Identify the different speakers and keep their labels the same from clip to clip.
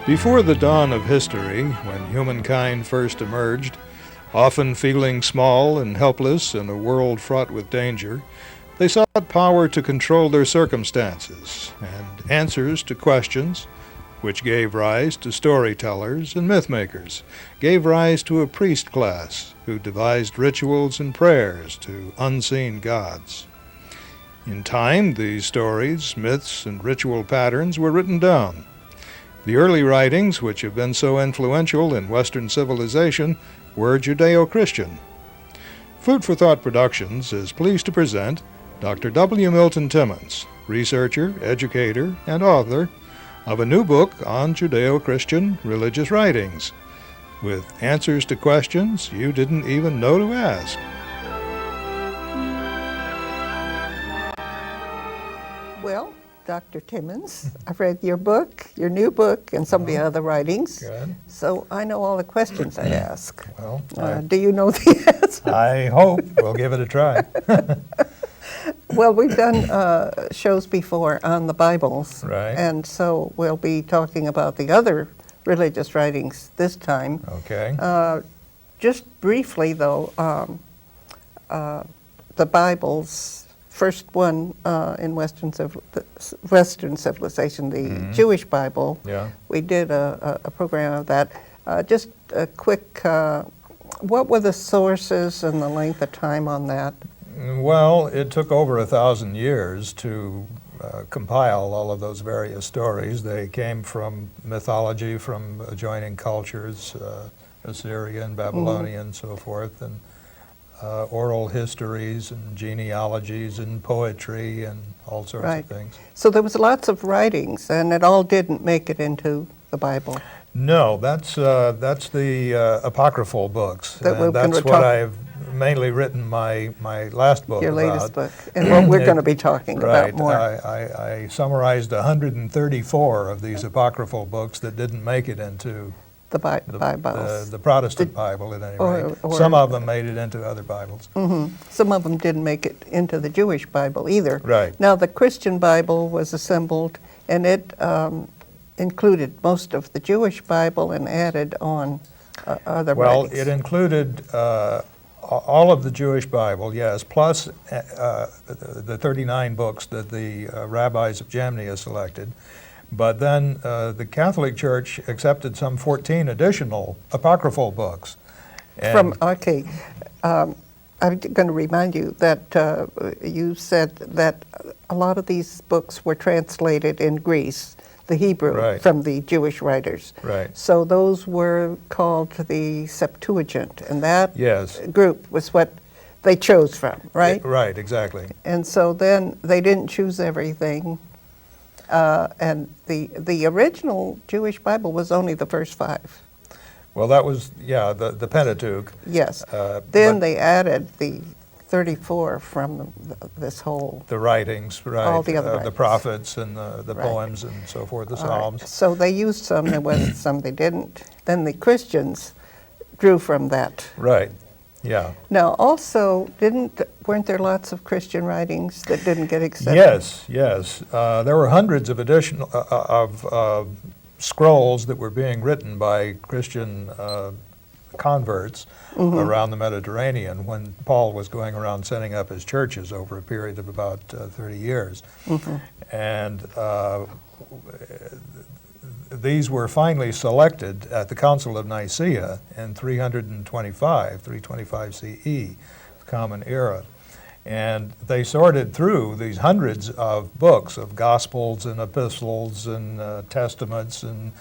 Speaker 1: Before the dawn of history, when humankind first emerged, often feeling small and helpless in a world fraught with danger, they sought power to control their circumstances and answers to questions, which gave rise to storytellers and mythmakers, gave rise to a priest class who devised rituals and prayers to unseen gods. In time, these stories, myths, and ritual patterns were written down. The early writings, which have been so influential in Western civilization, were Judeo-Christian. Food for Thought Productions is pleased to present Dr. W. Milt Timmons, researcher, educator, and author of a new book on Judeo-Christian religious writings, with answers to questions you didn't even know to ask.
Speaker 2: Well, Dr. Timmons, I've read your book, your new book, and some of the other writings.
Speaker 1: Good.
Speaker 2: So I know all the questions I ask.
Speaker 1: Well,
Speaker 2: do you know the answer?
Speaker 1: I hope. We'll give it a try.
Speaker 2: Well, we've done shows before on the Bibles.
Speaker 1: Right.
Speaker 2: And so we'll be talking about the other religious writings this time.
Speaker 1: Okay.
Speaker 2: Just briefly, though, the Bible's first one in Western civilization, the Jewish Bible.
Speaker 1: Yeah.
Speaker 2: We did a program of that. Just a quick, what were the sources and the length of time on that?
Speaker 1: Well, it took over 1,000 years to compile all of those various stories. They came from mythology, from adjoining cultures, Assyrian, Babylonian, so forth, and oral histories and genealogies and poetry and all sorts of things.
Speaker 2: So there was lots of writings, and it all didn't make it into the Bible.
Speaker 1: No, that's the apocryphal books. That's what I've mainly written my last book
Speaker 2: Your
Speaker 1: about.
Speaker 2: latest book, and what we're going to be talking about more.
Speaker 1: I summarized 134 of these apocryphal books that didn't make it into
Speaker 2: the Bibles.
Speaker 1: The Protestant Bible, at any rate. Some of them made it into other Bibles.
Speaker 2: Some of them didn't make it into the Jewish Bible either.
Speaker 1: Right.
Speaker 2: Now, the Christian Bible was assembled, and it included most of the Jewish Bible and added on other writings.
Speaker 1: Well, it included all of the Jewish Bible, yes, plus the 39 books that the rabbis of Jamnia selected. But then the Catholic Church accepted some 14 additional apocryphal books.
Speaker 2: I'm going to remind you that you said that a lot of these books were translated in Greece, the Hebrew, from the Jewish writers.
Speaker 1: Right.
Speaker 2: So those were called the Septuagint, and that group was what they chose from, right?
Speaker 1: Right, exactly.
Speaker 2: And so then they didn't choose everything. And the original Jewish Bible was only the first 5.
Speaker 1: Well, that was, the Pentateuch.
Speaker 2: Yes. Then they added the 34 from this whole...
Speaker 1: The writings, right.
Speaker 2: All the other writings.
Speaker 1: The prophets and the poems and so forth, the Psalms.
Speaker 2: So they used some, there was some they didn't. Then the Christians drew from that.
Speaker 1: Right. Yeah.
Speaker 2: Now, also, weren't there lots of Christian writings that didn't get accepted?
Speaker 1: Yes. There were hundreds of additional scrolls that were being written by Christian converts around the Mediterranean when Paul was going around setting up his churches over a period of about 30 years. And these were finally selected at the Council of Nicaea in 325 CE, the Common Era. And they sorted through these hundreds of books of Gospels and epistles and testaments and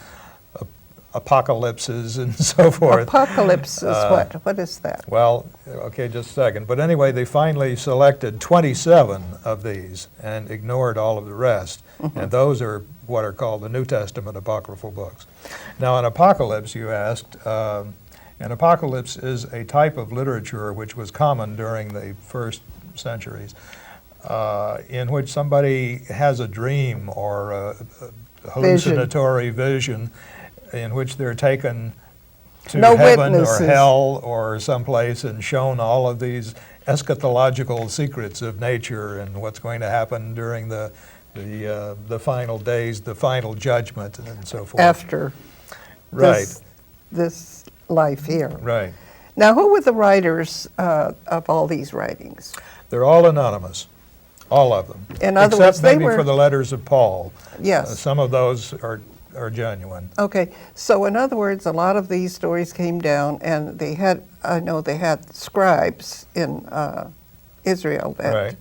Speaker 1: apocalypses and so forth.
Speaker 2: Apocalypse is what? What is that?
Speaker 1: Well, okay, just a second. But anyway, they finally selected 27 of these and ignored all of the rest. And those are what are called the New Testament apocryphal books. Now, an apocalypse, you asked, an apocalypse is a type of literature which was common during the first centuries, in which somebody has a dream or a hallucinatory vision in which they're taken to heaven or hell or someplace and shown all of these eschatological secrets of nature and what's going to happen during the final days, the final judgment, and so forth.
Speaker 2: After this life here.
Speaker 1: Right.
Speaker 2: Now, who were the writers of all these writings?
Speaker 1: They're all anonymous, all of them.
Speaker 2: In other
Speaker 1: except
Speaker 2: words, they
Speaker 1: maybe
Speaker 2: were
Speaker 1: for the letters of Paul.
Speaker 2: Yes.
Speaker 1: Some of those are genuine.
Speaker 2: Okay, so in other words, a lot of these stories came down, and I know they had scribes in Israel that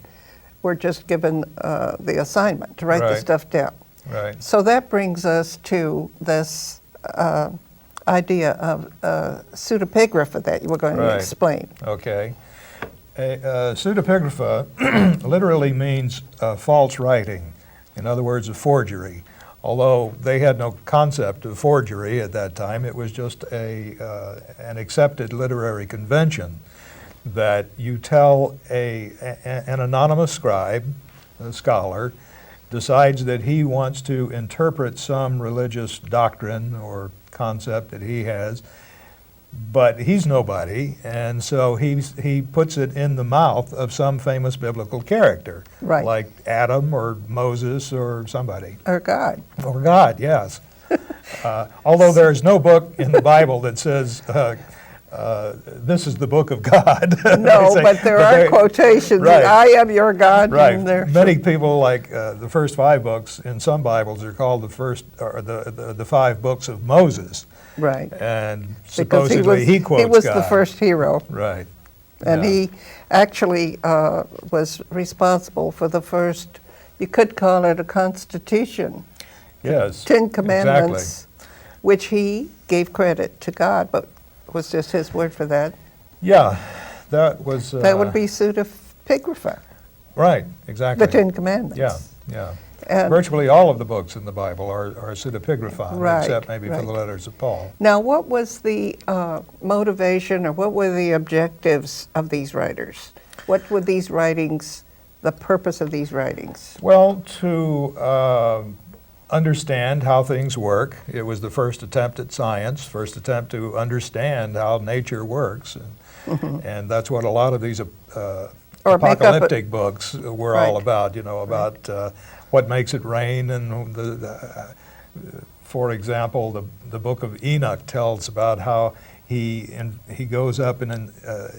Speaker 2: were just given the assignment to write the stuff down.
Speaker 1: Right.
Speaker 2: So that brings us to this idea of pseudepigrapha that you were going to explain.
Speaker 1: Okay. Pseudepigrapha literally means false writing. In other words, a forgery. Although they had no concept of forgery at that time, it was just an accepted literary convention that you tell an anonymous scribe, a scholar, decides that he wants to interpret some religious doctrine or concept that he has, but he's nobody, and so he puts it in the mouth of some famous biblical character, like Adam or Moses or somebody.
Speaker 2: Or God.
Speaker 1: Or God, yes. Although there's no book in the Bible that says, this is the book of God.
Speaker 2: No, but there are quotations. I am your God.
Speaker 1: Right. Many people, like the first 5 books in some Bibles, are called the 5 books of Moses.
Speaker 2: Right.
Speaker 1: And supposedly he quotes God.
Speaker 2: He was the first hero.
Speaker 1: Right.
Speaker 2: And he actually was responsible for the first, you could call it a constitution.
Speaker 1: Yes.
Speaker 2: 10 Commandments, which he gave credit to God, but was just his word for that.
Speaker 1: Yeah, that was...
Speaker 2: that would be pseudepigrapha.
Speaker 1: Right, exactly.
Speaker 2: The 10 Commandments.
Speaker 1: Yeah. And virtually all of the books in the Bible are pseudepigraphon, except maybe for the letters of Paul.
Speaker 2: Now, what was the motivation, or what were the objectives of these writers? What were these writings, the purpose of these writings?
Speaker 1: Well, to understand how things work. It was the first attempt at science, first attempt to understand how nature works. And that's what a lot of these apocalyptic books were all about, about what makes it rain. And for example, the book of Enoch tells about how he goes up and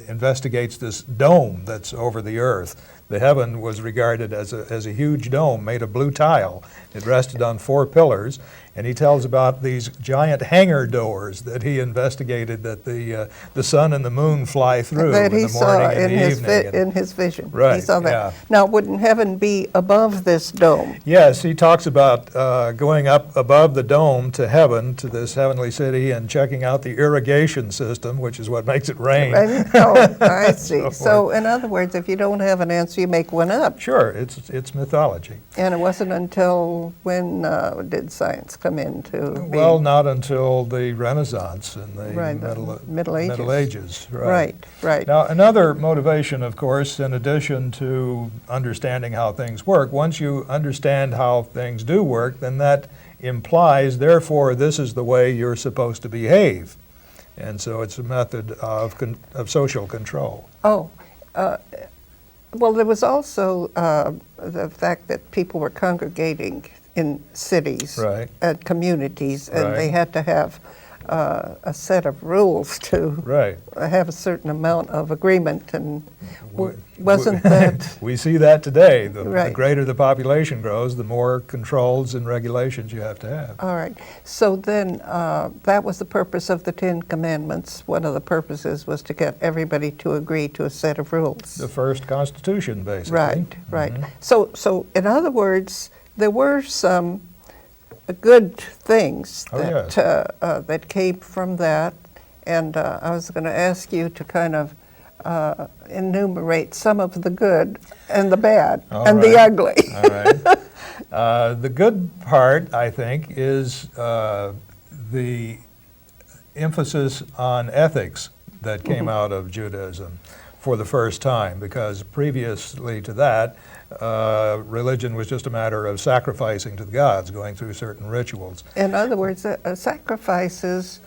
Speaker 1: investigates this dome that's over the earth. The heaven was regarded as a huge dome made of blue tile. It rested on 4 pillars, and he tells about these giant hangar doors that he investigated that the sun and the moon fly through
Speaker 2: that
Speaker 1: in the morning and the evening.
Speaker 2: In his vision.
Speaker 1: Right,
Speaker 2: he saw that. Now, wouldn't heaven be above this dome?
Speaker 1: Yes, he talks about going up above the dome to heaven, to this heavenly city, and checking out the irrigation system, which is what makes it rain.
Speaker 2: Oh, I see. So, in other words, if you don't have an answer, you make one up.
Speaker 1: Sure, it's mythology.
Speaker 2: And it wasn't until when did science come into being?
Speaker 1: Well, not until the Renaissance and the
Speaker 2: Middle Ages.
Speaker 1: Middle Ages,
Speaker 2: right.
Speaker 1: Now, another motivation, of course, in addition to understanding how things work, once you understand how things do work, then that implies, therefore, this is the way you're supposed to behave. And so it's a method of social control.
Speaker 2: Oh, well, there was also the fact that people were congregating in cities and communities, and they had to have a set of rules to have a certain amount of agreement, and wasn't that...
Speaker 1: We see that today. The greater the population grows, the more controls and regulations you have to have.
Speaker 2: All right. So then that was the purpose of the 10 Commandments. One of the purposes was to get everybody to agree to a set of rules.
Speaker 1: The first constitution, basically.
Speaker 2: Right. So in other words, there were some good things that came from that, and I was going to ask you to kind of enumerate some of the good and the bad the ugly.
Speaker 1: All right. The good part, I think, is the emphasis on ethics that came out of Judaism for the first time, because previously to that, religion was just a matter of sacrificing to the gods, going through certain rituals.
Speaker 2: In other words, sacrifices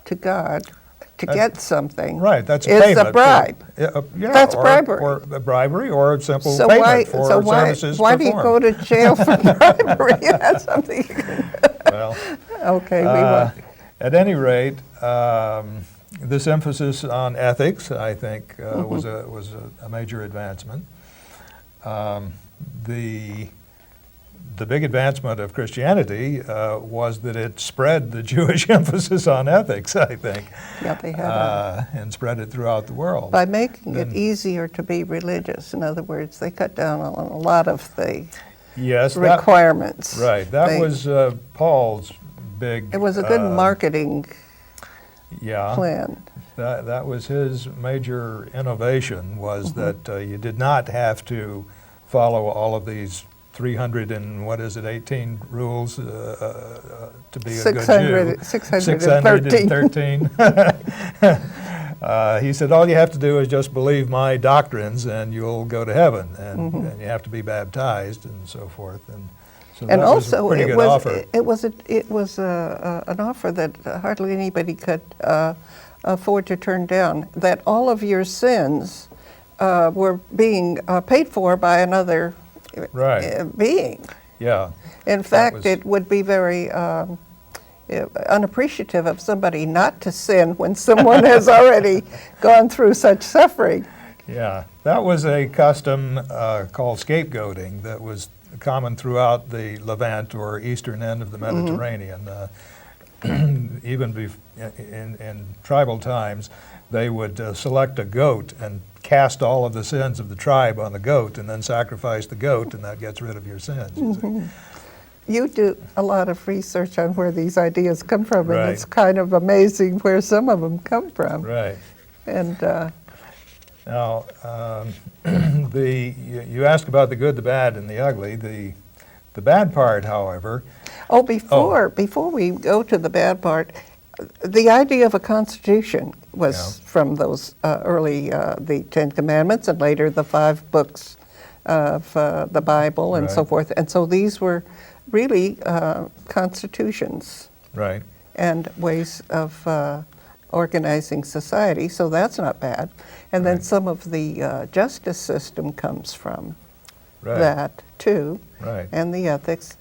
Speaker 2: to God to get something
Speaker 1: that's a
Speaker 2: is
Speaker 1: payment
Speaker 2: a bribe. That's bribery.
Speaker 1: Or a bribery, or a simple payment for services
Speaker 2: why do you go to jail for bribery? That's something.
Speaker 1: Well,
Speaker 2: okay, we won't.
Speaker 1: At any rate, this emphasis on ethics, I think, was a major advancement. The big advancement of Christianity was that it spread the Jewish emphasis on ethics, I think.
Speaker 2: Yeah, they had
Speaker 1: and spread it throughout the world.
Speaker 2: By making it easier to be religious. In other words, they cut down on a lot of the requirements.
Speaker 1: Right. That was Paul's big...
Speaker 2: It was a good marketing plan.
Speaker 1: That was his major innovation, was that you did not have to follow all of these 318 rules to be a good Jew. 613. He said, all you have to do is just believe my doctrines and you'll go to heaven, and you have to be baptized and so forth. And so
Speaker 2: and
Speaker 1: that
Speaker 2: also,
Speaker 1: was a pretty good offer.
Speaker 2: It was an offer that hardly anybody could afford to turn down, that all of your sins were being paid for by another being.
Speaker 1: Yeah.
Speaker 2: In fact, it would be very unappreciative of somebody not to sin when someone has already gone through such suffering.
Speaker 1: Yeah, that was a custom called scapegoating that was common throughout the Levant or eastern end of the Mediterranean. Even in tribal times, they would select a goat and cast all of the sins of the tribe on the goat and then sacrifice the goat, and that gets rid of your sins.
Speaker 2: You do a lot of research on where these ideas come from, and it's kind of amazing where some of them come from.
Speaker 1: Right.
Speaker 2: And
Speaker 1: now, you asked about the good, the bad, and the ugly. The bad part, however...
Speaker 2: Before we go to the bad part, the idea of a constitution was from those early, the Ten Commandments, and later the 5 books of the Bible and so forth. And so these were really constitutions and ways of organizing society, so that's not bad. And then some of the justice system comes from that too, and the ethics.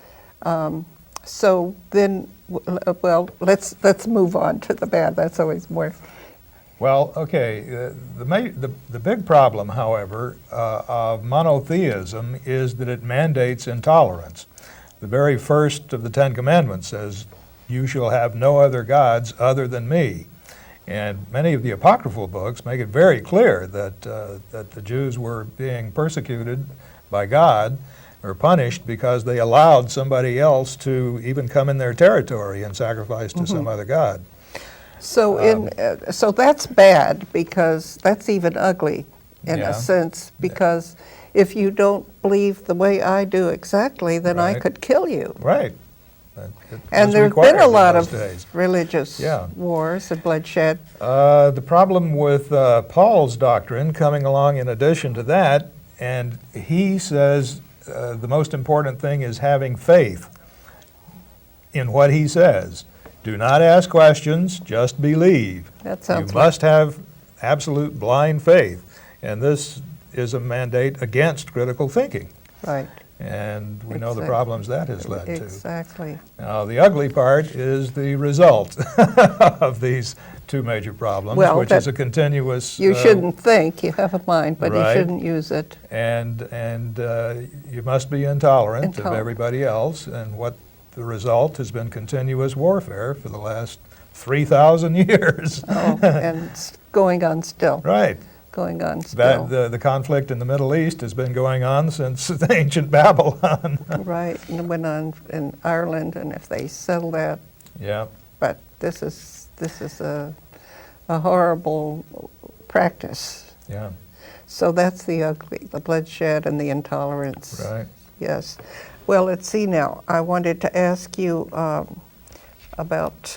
Speaker 2: So then, well, let's move on to the bad. That's always more.
Speaker 1: Well, okay. The big problem, however, of monotheism is that it mandates intolerance. The very first of the Ten Commandments says, "You shall have no other gods other than me." And many of the apocryphal books make it very clear that the Jews were being persecuted by God or punished because they allowed somebody else to even come in their territory and sacrifice to some other god.
Speaker 2: So so that's bad, because that's even ugly in a sense, because if you don't believe the way I do exactly, then I could kill you.
Speaker 1: Right.
Speaker 2: And there's been a lot of religious wars and bloodshed.
Speaker 1: The problem with Paul's doctrine coming along in addition to that, and he says the most important thing is having faith in what he says. Do not ask questions, just believe.
Speaker 2: That sounds
Speaker 1: You must have absolute blind faith. And this is a mandate against critical thinking.
Speaker 2: Right.
Speaker 1: And we know the problems that has led to.
Speaker 2: Exactly.
Speaker 1: Now, the ugly part is the result of these 2 major problems, which is a continuous...
Speaker 2: You shouldn't think, you have a mind, but you shouldn't use it.
Speaker 1: And you must be intolerant of everybody else, and what the result has been continuous warfare for the last 3,000 years.
Speaker 2: And going on still.
Speaker 1: Right.
Speaker 2: Going on still.
Speaker 1: The conflict in the Middle East has been going on since ancient Babylon.
Speaker 2: Right, and it went on in Ireland, and if they settle that.
Speaker 1: Yeah.
Speaker 2: But this is a horrible practice.
Speaker 1: Yeah.
Speaker 2: So that's the ugly, the bloodshed and the intolerance.
Speaker 1: Right.
Speaker 2: Yes. Well, let's see now. I wanted to ask you about.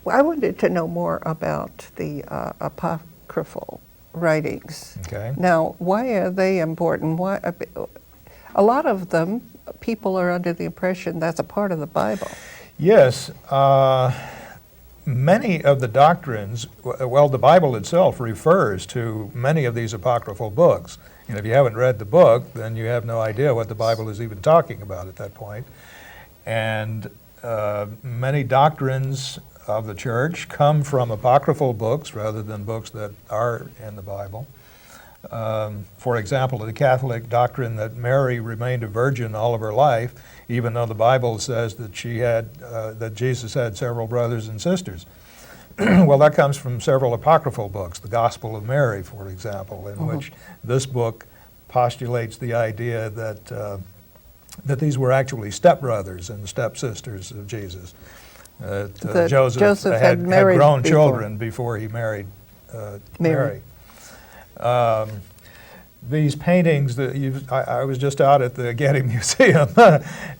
Speaker 2: I wanted to know more about the apocryphal writings.
Speaker 1: Okay.
Speaker 2: Now, why are they important? Why? A lot of them, people are under the impression that's a part of the Bible.
Speaker 1: Yes. Many of the doctrines, well, the Bible itself refers to many of these apocryphal books. And if you haven't read the book, then you have no idea what the Bible is even talking about at that point. And many doctrines of the church come from apocryphal books rather than books that are in the Bible. For example, the Catholic doctrine that Mary remained a virgin all of her life, even though the Bible says that that Jesus had several brothers and sisters. Well, that comes from several apocryphal books, the Gospel of Mary, for example, in which this book postulates the idea that these were actually stepbrothers and stepsisters of Jesus. Joseph had grown children before he married Mary. These paintings that I was just out at the Getty Museum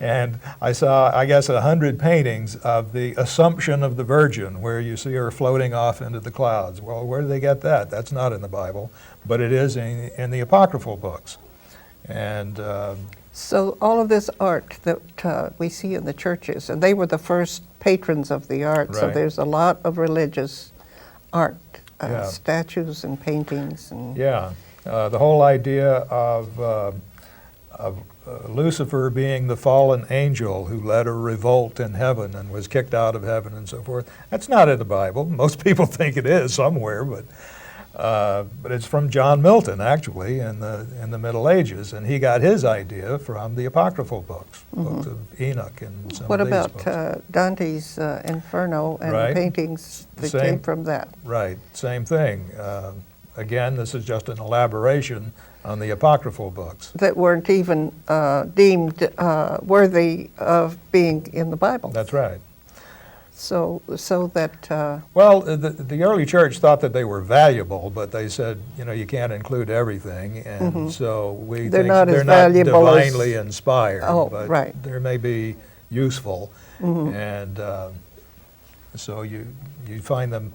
Speaker 1: and I saw, I guess, 100 paintings of the Assumption of the Virgin, where you see her floating off into the clouds. Well, where do they get that? That's not in the Bible, but it is in the apocryphal books. And
Speaker 2: so all of this art that we see in the churches, and they were the first patrons of the art, so there's a lot of religious art, statues and paintings. And
Speaker 1: the whole idea of Lucifer being the fallen angel who led a revolt in heaven and was kicked out of heaven and so forth, that's not in the Bible. Most people think it is somewhere, but it's from John Milton, actually, in the Middle Ages, and he got his idea from the apocryphal books, books of Enoch and some
Speaker 2: what
Speaker 1: of these
Speaker 2: about
Speaker 1: books.
Speaker 2: Dante's Inferno and the paintings that came from that? Right,
Speaker 1: same thing. Again, this is just an elaboration on the apocryphal books.
Speaker 2: That weren't even deemed worthy of being in the Bible.
Speaker 1: That's right.
Speaker 2: So that...
Speaker 1: well, the early church thought that they were valuable, but they said, you can't include everything, and so we think they're not divinely inspired, but they may be useful, and so you find them.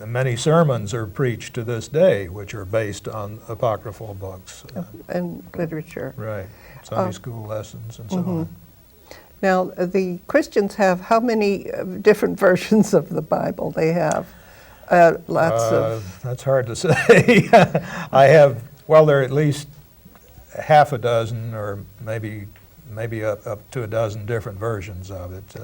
Speaker 1: Many sermons are preached to this day, which are based on apocryphal books.
Speaker 2: And literature.
Speaker 1: Right, Sunday school lessons and so on.
Speaker 2: Now, the Christians have how many different versions of the Bible? They have lots of...
Speaker 1: That's hard to say. there are at least half a dozen or maybe up to a dozen different versions of it.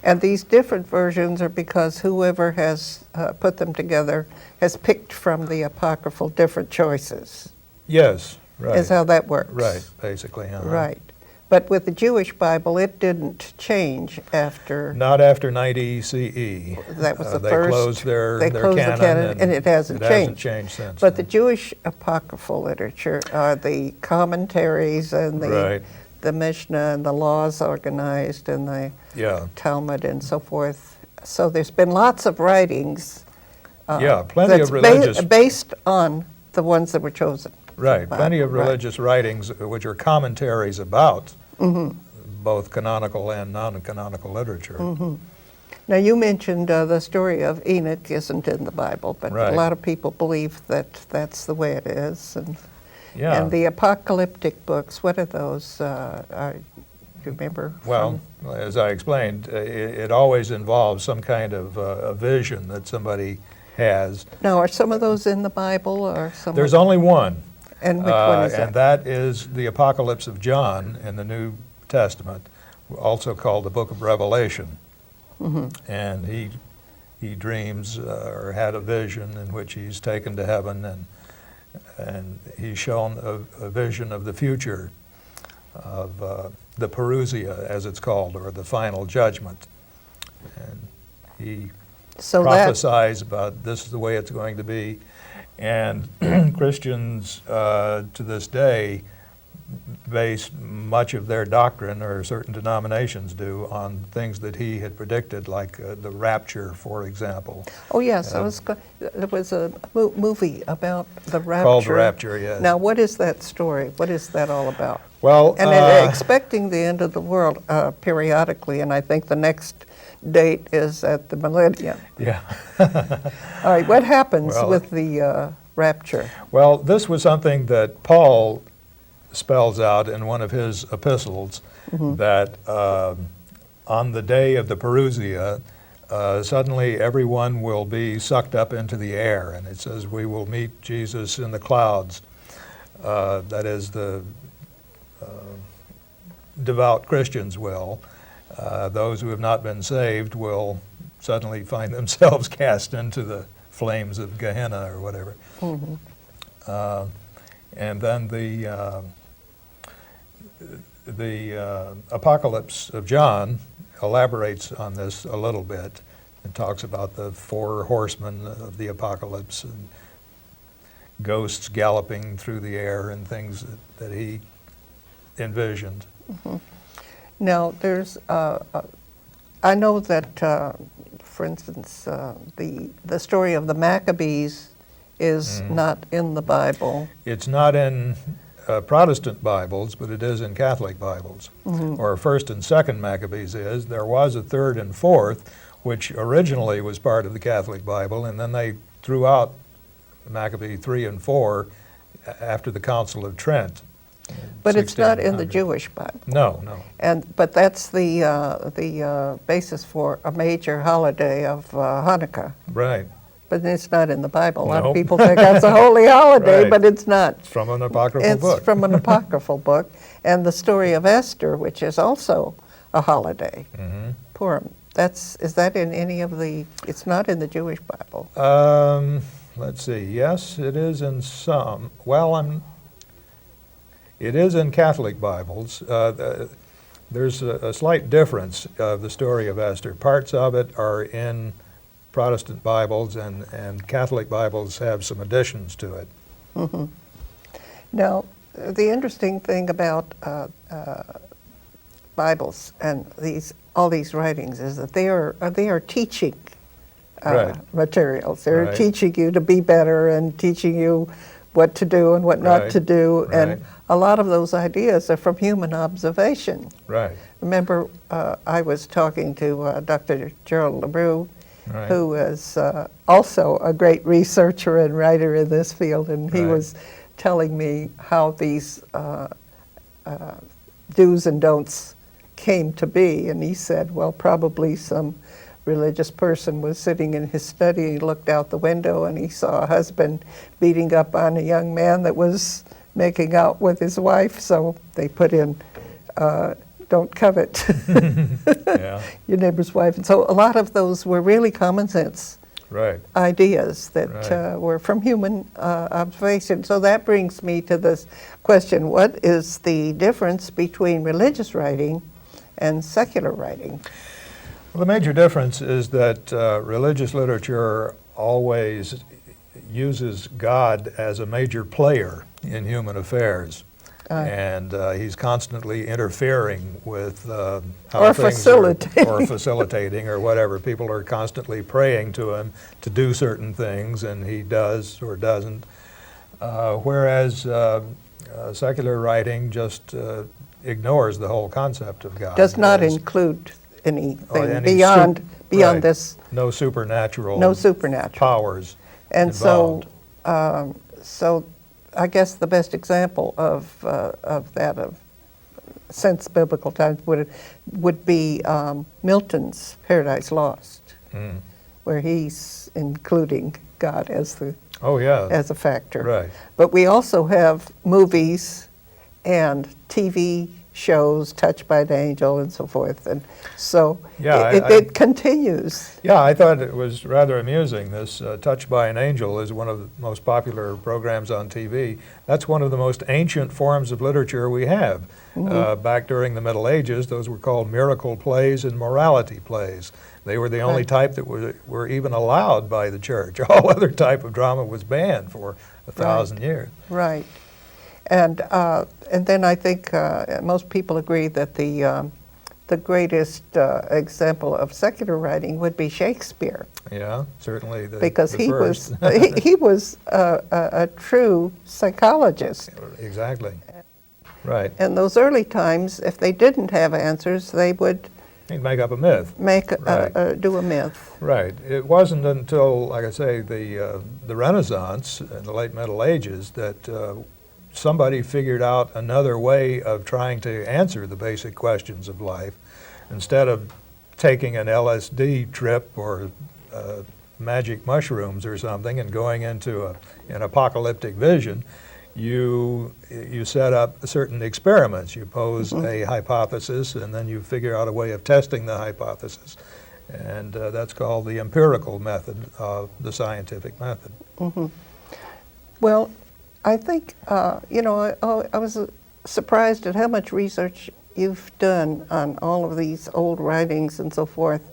Speaker 2: And these different versions are because whoever has put them together has picked from the apocryphal different choices.
Speaker 1: Yes, right.
Speaker 2: Is how that works.
Speaker 1: Right, basically.
Speaker 2: Right. But with the Jewish Bible, it didn't change after...
Speaker 1: Not after 90 CE.
Speaker 2: That was the
Speaker 1: they
Speaker 2: first...
Speaker 1: Closed their
Speaker 2: they closed
Speaker 1: canon,
Speaker 2: the canon, and it hasn't changed.
Speaker 1: It hasn't changed since.
Speaker 2: But the Jewish apocryphal literature are the commentaries and the Mishnah and the laws organized and the Talmud and so forth. So there's been lots of writings
Speaker 1: plenty of religious...
Speaker 2: based on the ones that were chosen.
Speaker 1: Right, plenty of religious writings which are commentaries about both canonical and non-canonical literature.
Speaker 2: Now you mentioned the story of Enoch isn't in the Bible, but a lot of people believe that that's the way it is. And the apocalyptic books, what are those? Do you remember?
Speaker 1: Well, as I explained, it always involves some kind of a vision that somebody has.
Speaker 2: Now, are some of those in the Bible, or some?
Speaker 1: There's only one.
Speaker 2: And which one is that?
Speaker 1: And that is the Apocalypse of John in the New Testament, also called the Book of Revelation. And he dreams or had a vision in which he's taken to heaven, and he's shown a vision of the future, of the Parousia, as it's called, or the final judgment. And he prophesies about this is the way it's going to be. And Christians to this day base much of their doctrine, or certain denominations do, on things that he had predicted, like the rapture, for example.
Speaker 2: Oh yes, there was a movie about the rapture.
Speaker 1: Called The Rapture, yes.
Speaker 2: Now what is that story? What is that all about?
Speaker 1: Well,
Speaker 2: and they're expecting the end of the world periodically, and I think the next date is at the millennium.
Speaker 1: Yeah.
Speaker 2: All right, what happens with the rapture?
Speaker 1: Well, this was something that Paul spells out in one of his epistles, that on the day of the Parousia, suddenly everyone will be sucked up into the air, and it says we will meet Jesus in the clouds. That is devout Christians will. Those who have not been saved will suddenly find themselves cast into the flames of Gehenna or whatever.
Speaker 2: Mm-hmm.
Speaker 1: And then the Apocalypse of John elaborates on this a little bit and talks about the 4 horsemen of the apocalypse and ghosts galloping through the air and things that he envisioned.
Speaker 2: Mm-hmm. Now, there's, I know that, for instance, the story of the Maccabees is not in the Bible.
Speaker 1: It's not in Protestant Bibles, but it is in Catholic Bibles.
Speaker 2: Mm-hmm.
Speaker 1: Or 1st and 2nd Maccabees is. There was a 3rd and 4th, which originally was part of the Catholic Bible, and then they threw out Maccabee 3 and 4 after the Council of Trent.
Speaker 2: But it's not in the Jewish Bible.
Speaker 1: No, no.
Speaker 2: But that's the basis for a major holiday of Hanukkah.
Speaker 1: Right.
Speaker 2: But it's not in the Bible. A lot
Speaker 1: Nope.
Speaker 2: of people think that's a holy holiday,
Speaker 1: Right.
Speaker 2: but it's not.
Speaker 1: It's from an apocryphal book.
Speaker 2: It's from an apocryphal book. And the story of Esther, which is also a holiday,
Speaker 1: Mm-hmm.
Speaker 2: Purim. Is that in any of the, it's not in the Jewish Bible.
Speaker 1: Let's see. Yes, it is in some. Well, it is in Catholic Bibles. There's a slight difference of the story of Esther. Parts of it are in Protestant Bibles, and Catholic Bibles have some additions to it.
Speaker 2: Mm-hmm. Now, the interesting thing about Bibles and all these writings is that they are teaching
Speaker 1: Right.
Speaker 2: materials. They're
Speaker 1: Right.
Speaker 2: teaching you to be better and teaching you what to do and what not
Speaker 1: Right.
Speaker 2: to do.
Speaker 1: Right.
Speaker 2: And a lot of those ideas are from human observation.
Speaker 1: Right.
Speaker 2: Remember, I was talking to Dr. Gerald LaRue,
Speaker 1: Right.
Speaker 2: who is also a great researcher and writer in this field, and he
Speaker 1: Right.
Speaker 2: was telling me how these do's and don'ts came to be. And he said, well, probably some religious person was sitting in his study, he looked out the window and he saw a husband beating up on a young man that was making out with his wife, so they put in, don't covet
Speaker 1: Yeah.
Speaker 2: your neighbor's wife. And so a lot of those were really common sense
Speaker 1: Right.
Speaker 2: ideas that
Speaker 1: Right.
Speaker 2: were from human observation. So that brings me to this question, what is the difference between religious writing and secular writing?
Speaker 1: Well, the major difference is that religious literature always uses God as a major player in human affairs. And he's constantly interfering with how
Speaker 2: Or
Speaker 1: things
Speaker 2: facilitating.
Speaker 1: or facilitating or whatever. People are constantly praying to him to do certain things, and he does or doesn't. Whereas secular writing just ignores the whole concept of God.
Speaker 2: Does not
Speaker 1: There's
Speaker 2: include anything
Speaker 1: any
Speaker 2: beyond
Speaker 1: right.
Speaker 2: this.
Speaker 1: no supernatural powers
Speaker 2: And
Speaker 1: involved.
Speaker 2: so I guess the best example of that since biblical times would be Milton's Paradise Lost, where he's including God as a factor.
Speaker 1: Right.
Speaker 2: But we also have movies and TV shows, Touched by an Angel and so forth, and so it continues.
Speaker 1: Yeah, I thought it was rather amusing. This Touched by an Angel is one of the most popular programs on TV. That's one of the most ancient forms of literature we have. Back during the Middle Ages, those were called miracle plays and morality plays. They were the only type that were even allowed by the church. All other type of drama was banned for 1,000 years.
Speaker 2: Right. And then I think most people agree that the greatest example of secular writing would be Shakespeare.
Speaker 1: Yeah, certainly.
Speaker 2: Because
Speaker 1: the
Speaker 2: he
Speaker 1: first.
Speaker 2: was he was a true psychologist.
Speaker 1: Exactly. Right.
Speaker 2: In those early times, if they didn't have answers, they would
Speaker 1: He'd make up a myth.
Speaker 2: do a myth.
Speaker 1: Right. It wasn't until, like I say, the Renaissance in the late Middle Ages that somebody figured out another way of trying to answer the basic questions of life. Instead of taking an LSD trip or magic mushrooms or something and going into an apocalyptic vision, you set up certain experiments. You pose a hypothesis, and then you figure out a way of testing the hypothesis. And that's called the empirical method, the scientific method.
Speaker 2: Well, I think, I was surprised at how much research you've done on all of these old writings and so forth.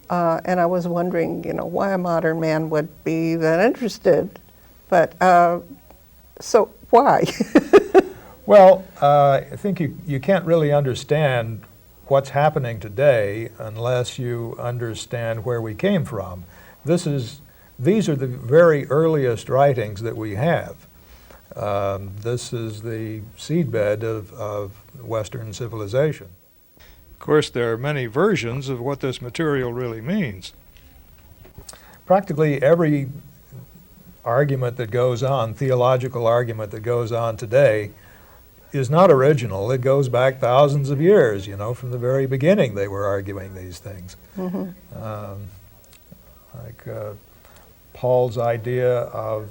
Speaker 2: And I was wondering, why a modern man would be that interested. But, so why?
Speaker 1: Well, I think you can't really understand what's happening today unless you understand where we came from. These are the very earliest writings that we have. This is the seedbed of Western civilization. Of course, there are many versions of what this material really means. Practically every argument that goes on, theological argument that goes on today, is not original. It goes back thousands of years. From the very beginning they were arguing these things. Like Paul's idea of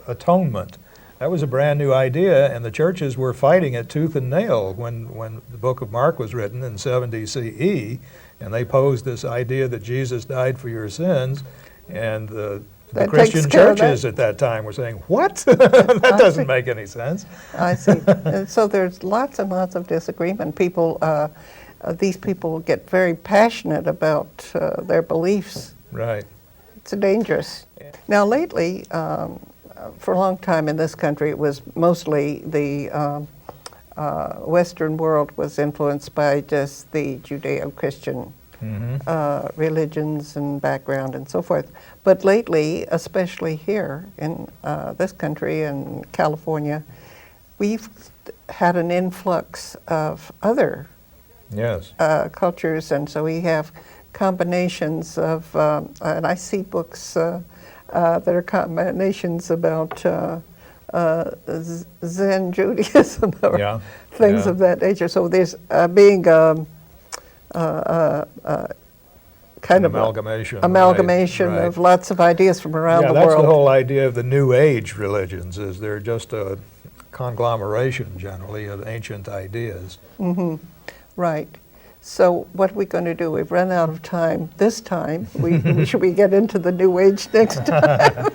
Speaker 1: atonement. That was a brand new idea, and the churches were fighting it tooth and nail when the book of Mark was written in 70 CE, and they posed this idea that Jesus died for your sins, and the Christian churches at that time were saying, what? That doesn't make any sense.
Speaker 2: I see. And so there's lots and lots of disagreement. These people get very passionate about their beliefs.
Speaker 1: Right.
Speaker 2: It's dangerous. Now lately, for a long time in this country, it was mostly the Western world was influenced by just the Judeo-Christian religions and background and so forth. But lately, especially here in this country and California, we've had an influx of other cultures, and so we have combinations of, and I see books that are combinations about Zen Judaism or things of that nature. So there's being kind of amalgamation of lots of ideas from around the world.
Speaker 1: Yeah, that's the whole idea of the New Age religions, is they're just a conglomeration generally of ancient ideas.
Speaker 2: Right. So what are we going to do? We've run out of time this time. Should we get into the New Age next time?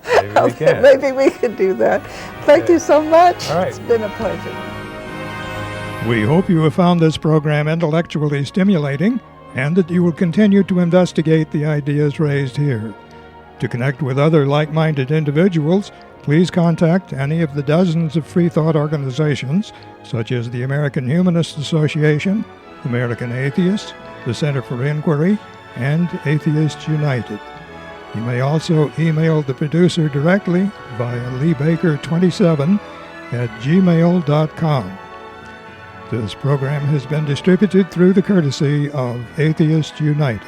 Speaker 1: Maybe we can.
Speaker 2: Maybe we can do that. Thank you so much.
Speaker 1: All right.
Speaker 2: It's been a pleasure.
Speaker 1: We hope you have found this program intellectually stimulating and that you will continue to investigate the ideas raised here. To connect with other like-minded individuals, please contact any of the dozens of free thought organizations, such as the American Humanist Association, American Atheists, the Center for Inquiry, and Atheists United. You may also email the producer directly via leebaker27@gmail.com. This program has been distributed through the courtesy of Atheists United.